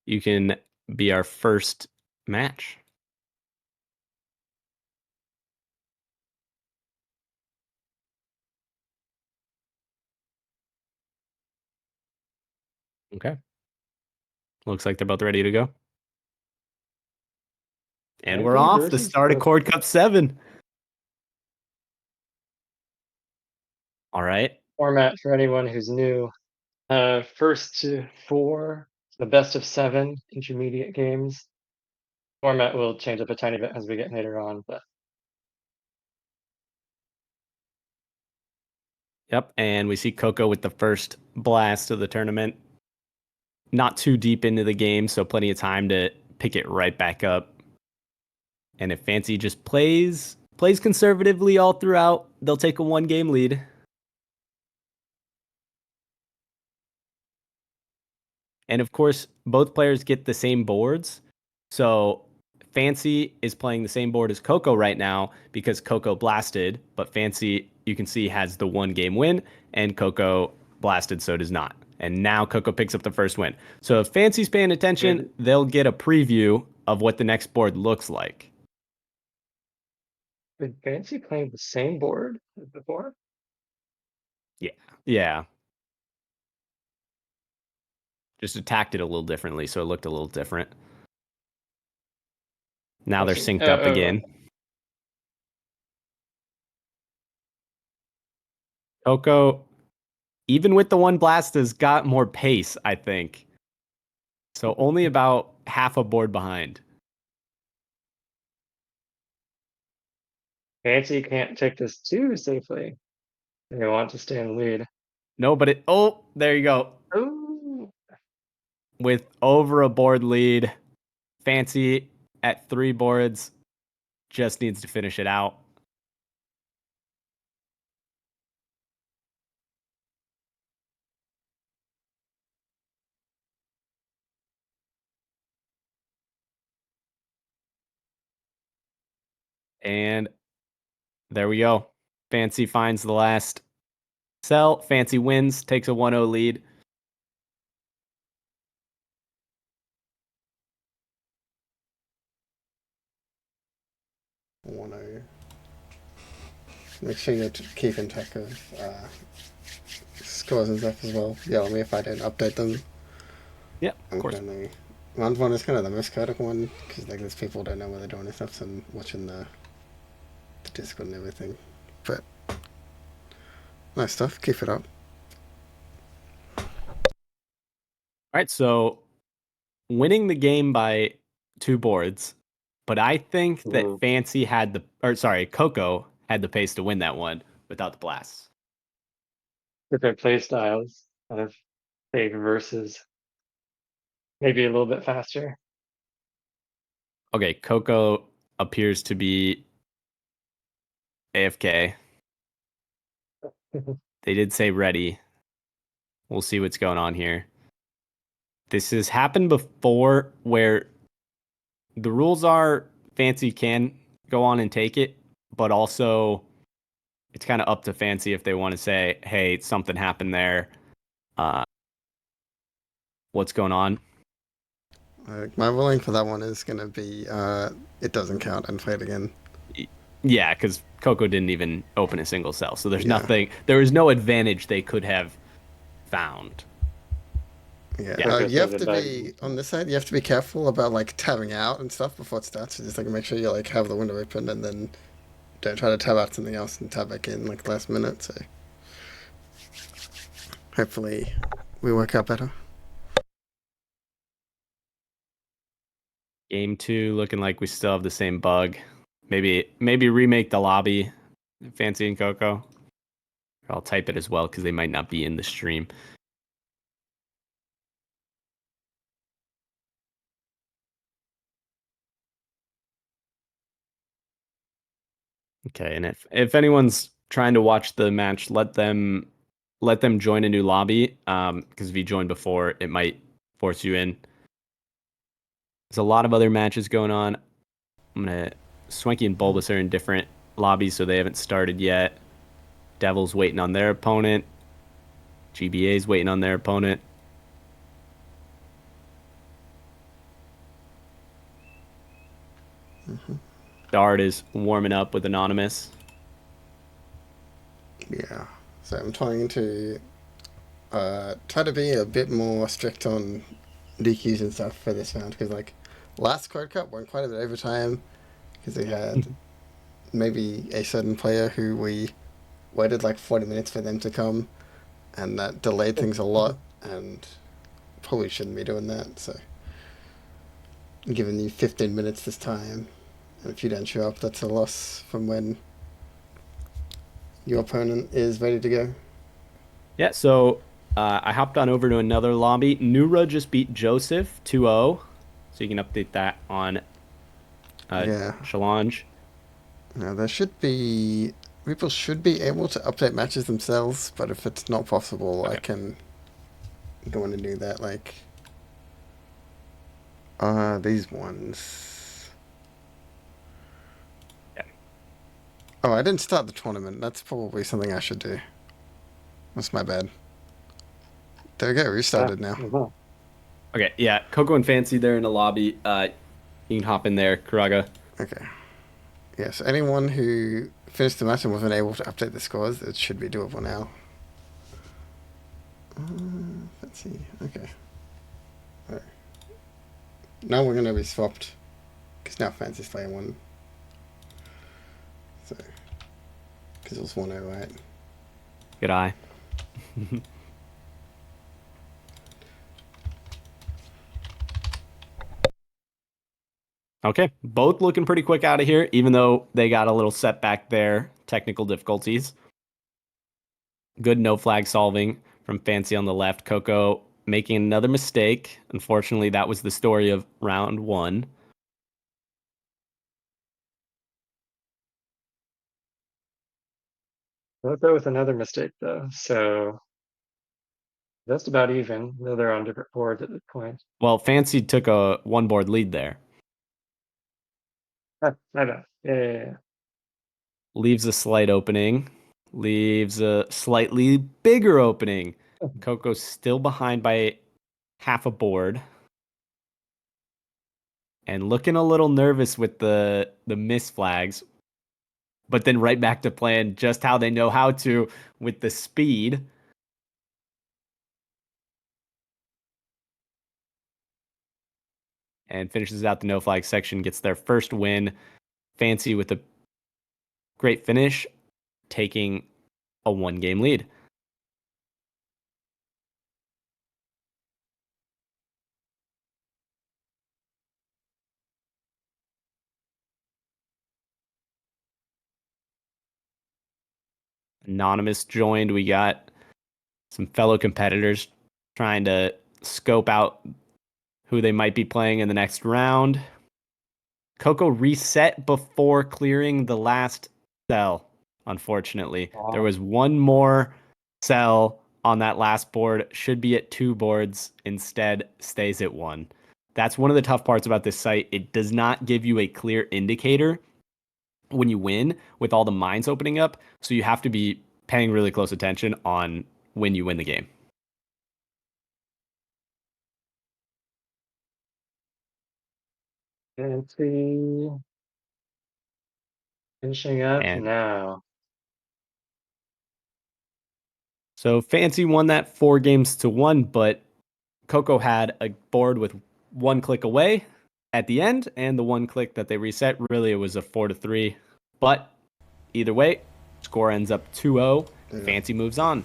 you can be our first match. Okay. Looks like they're both ready to go. And we're Fancy off the versus start of Coco. Chord Cup 7. All right. Format for anyone who's new. First to four, the best of seven intermediate games. Format will change up a tiny bit as we get later on, but Yep. And we see Coco with the first blast of the tournament. Not too deep into the game, so plenty of time to pick it right back up. And if Fancy just plays conservatively all throughout, they'll take a 1-game lead. And of course, both players get the same boards. So Fancy is playing the same board as Coco right now because Coco blasted, but Fancy, you can see, has the 1-game win, and Coco blasted, so does not. And now Coco picks up the first win. So if Fancy's paying attention, they'll get a preview of what the next board looks like. did Fancy playing the same board as before? Yeah. Yeah. Just attacked it a little differently, so it looked a little different. Now they're synced up again. Coco, even with the 1 blast, has got more pace, I think. So only about half a board behind. Fancy can't take this too safely. They want to stay in the lead. No, but there you go. Oh, With over a board lead, Fancy at 3 boards just needs to finish it out. And there we go. Fancy finds the last cell. Fancy wins, takes a 1-0 lead. Want to make sure you're keeping track of scores and stuff as well. Yell at me if I don't update them. Yeah, of course. Round one is kind of the most critical one because like there's people who don't know what they're doing and stuff. So I'm watching the Discord and everything. But nice stuff. Keep it up. All right, so winning the game by 2 boards, but I think that Coco had the pace to win that one without the blasts. different play styles, kind of big versus maybe a little bit faster. Okay, Coco appears to be AFK. They did say ready. We'll see what's going on here. This has happened before where the rules are Fancy can go on and take it, but also it's kind of up to Fancy if they want to say, hey, something happened there. What's going on? My ruling for that one is going to be it doesn't count and play it again. Yeah, because Coco didn't even open a single cell, so there's nothing. There is no advantage they could have found. Yeah, you have to be on this side. You have to be careful about like tabbing out and stuff before it starts. So just like make sure you like have the window open and then don't try to tab out something else and tab back in like last minute. So hopefully we work out better. Game 2 looking like we still have the same bug. Maybe remake the lobby, Fancy and Coco. I'll type it as well because they might not be in the stream. Okay, and if anyone's trying to watch the match, let them join a new lobby. Because if you joined before, it might force you in. There's a lot of other matches going on. Swanky and Bulbous are in different lobbies, so they haven't started yet. Devil's waiting on their opponent. GBA's waiting on their opponent. Dart is warming up with Anonymous. Yeah. So I'm trying to try to be a bit more strict on DQs and stuff for this round because like last Chord Cup went quite a bit overtime because we had maybe a certain player who we waited like 40 minutes for them to come and that delayed things a lot and probably shouldn't be doing that. So I'm giving you 15 minutes this time, and if you don't show up, that's a loss from when your opponent is ready to go. Yeah, so I hopped on over to another lobby. Nura just beat Joseph 2-0, so you can update that on Challenge. Now there should be people should be able to update matches themselves, but if it's not possible, I can go in and do that. Like these ones. Yeah. Oh, I didn't start the tournament. That's probably something I should do. That's my bad. There we go. Restarted now. Okay, yeah. Coco and Fancy, they're in the lobby. You can hop in there, Kuraga. Okay. Yes, anyone who finished the match and wasn't able to update the scores, it should be doable now. Let's see. Okay. All right. Now we're going to be swapped because now Fancy's playing one. So, because it was 1-0, right? Good eye. Okay, both looking pretty quick out of here, even though they got a little setback there, technical difficulties. Good no flag solving from Fancy on the left. Coco making another mistake. Unfortunately, that was the story of round one. I'll go with another mistake though, so just about even, though they're on different boards at this point. Well, Fancy took a one board lead there. I know. Yeah. Leaves a slight opening. Leaves a slightly bigger opening. Coco's still behind by half a board. And looking a little nervous with the miss flags. But then right back to playing just how they know how to with the speed. And finishes out the no flag section, gets their first win. Fancy with a great finish, taking a 1-game lead. Anonymous joined. We got some fellow competitors trying to scope out who they might be playing in the next round. Coco reset before clearing the last cell, unfortunately. Wow. There was one more cell on that last board. Should be at 2 boards. Instead, stays at 1. That's one of the tough parts about this site. It does not give you a clear indicator when you win with all the mines opening up. So you have to be paying really close attention on when you win the game. Fancy finishing up now. So Fancy won that 4-1, but Coco had a board with 1 click away at the end, and the 1 click that they reset, really it was a 4-3. But either way, score ends up 2-0. Fancy moves on.